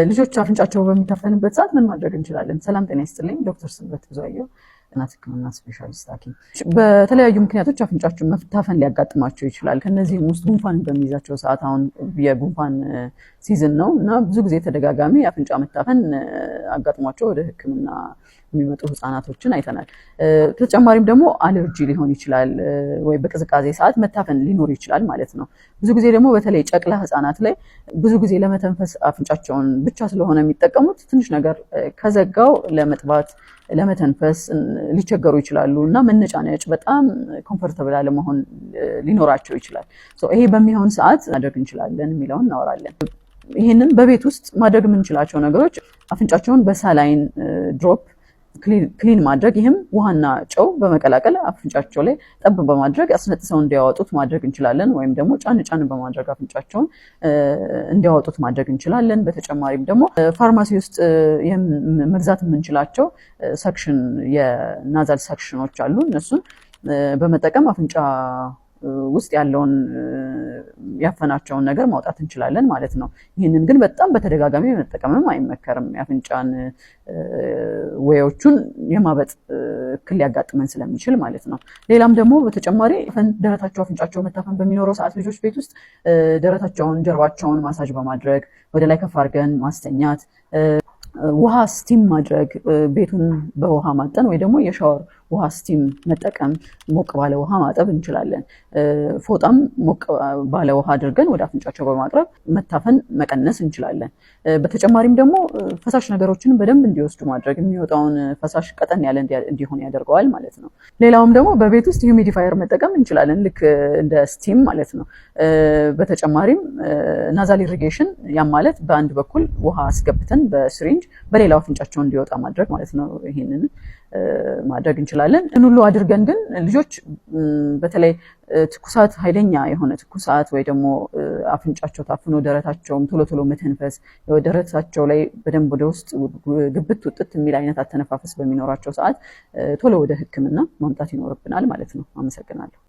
ልጆች አፍንጫቸው በሚታፈንበት ሰዓት ምን ማድረግ እንችላለን? ሰላም ጤና ይስጥልኝ። ዶክተር ስንበት ብዙአየሁ እናት ህክምና ስፔሻሊስት ሐኪም። በተለያዩ ምክንያቶች አፍንጫቸው መታፈን ሊያጋጥማቸው ይችላል። ከነዚህም ውስጥ ጉንፋን በሚይዛቸው ሰዓት አሁን የጉንፋን ሲዝን ነው እና ብዙ ጊዜ ተደጋጋሚ አፍንጫ መታፈን አጋጥሟቸው ወደ ህክምና የሚመጡ ህፃናቶችን አይተናል። ተጨማሪም ደግሞ አለርጂ ሊሆን ይችላል ወይ በቅዝቃዜ ሰዓት መታፈን ሊኖር ይችላል ማለት ነው። ብዙ ጊዜ ደግሞ በተለይ ጨቅላ ህፃናት ላይ ብዙ ጊዜ ለመተንፈስ አፍንጫቸውን ብቻ ስለሆነ የሚጠቀሙት ትንሽ ነገር ከዘጋው ለመጥባት ለመተንፈስ ሊቸገሩ ይችላሉ እና መነጫነጭ በጣም ኮምፎርታብል አለመሆን ሊኖራቸው ይችላል። ይሄ በሚሆን ሰዓት ማድረግ እንችላለን የሚለውን እናወራለን። ይህንን በቤት ውስጥ ማድረግ የምንችላቸው ነገሮች አፍንጫቸውን በሳላይን ድሮፕ ክሊን ማድረግ፣ ይህም ውሃና ጨው በመቀላቀል አፍንጫቸው ላይ ጠብ በማድረግ አስነጥሰው እንዲያወጡት ማድረግ እንችላለን። ወይም ደግሞ ጫን በማድረግ አፍንጫቸውን እንዲያወጡት ማድረግ እንችላለን። በተጨማሪም ደግሞ ፋርማሲ ውስጥ መግዛት የምንችላቸው ሰክሽን የናዛል ሰክሽኖች አሉ። እነሱን በመጠቀም አፍንጫ ውስጥ ያለውን ያፈናቸውን ነገር ማውጣት እንችላለን ማለት ነው። ይህንን ግን በጣም በተደጋጋሚ መጠቀምም አይመከርም። የአፍንጫን ወዮቹን የማበጥ እክል ሊያጋጥመን ስለሚችል ማለት ነው። ሌላም ደግሞ በተጨማሪ ደረታቸው አፍንጫቸው መታፈን በሚኖረው ሰዓት ልጆች ቤት ውስጥ ደረታቸውን ጀርባቸውን ማሳጅ በማድረግ ወደ ላይ ከፍ አድርገን ማስተኛት፣ ውሃ ስቲም ማድረግ፣ ቤቱን በውሃ ማጠን ወይ ደግሞ የሻወር ውሃ ስቲም መጠቀም፣ ሞቅ ባለ ውሃ ማጠብ እንችላለን። ፎጣም ሞቅ ባለ ውሃ አድርገን ወደ አፍንጫቸው በማቅረብ መታፈን መቀነስ እንችላለን። በተጨማሪም ደግሞ ፈሳሽ ነገሮችን በደንብ እንዲወስዱ ማድረግ፣ የሚወጣውን ፈሳሽ ቀጠን ያለ እንዲሆን ያደርገዋል ማለት ነው። ሌላውም ደግሞ በቤት ውስጥ ሂዩሚዲፋየር መጠቀም እንችላለን፣ ልክ እንደ ስቲም ማለት ነው። በተጨማሪም ናዛል ኢሪጌሽን፣ ያም ማለት በአንድ በኩል ውሃ አስገብተን በስሪንጅ በሌላው አፍንጫቸው እንዲወጣ ማድረግ ማለት ነው። ይሄንን ማድረግ እንችላለን። ሁሉ አድርገን ግን ልጆች በተለይ ትኩሳት፣ ኃይለኛ የሆነ ትኩሳት ወይ ደግሞ አፍንጫቸው ታፍኖ ደረታቸውም ቶሎ መተንፈስ፣ ደረታቸው ላይ በደንብ ወደ ውስጥ ግብት ውጥት የሚል አይነት አተነፋፈስ በሚኖራቸው ሰዓት ቶሎ ወደ ህክምና ማምጣት ይኖርብናል ማለት ነው። አመሰግናለሁ።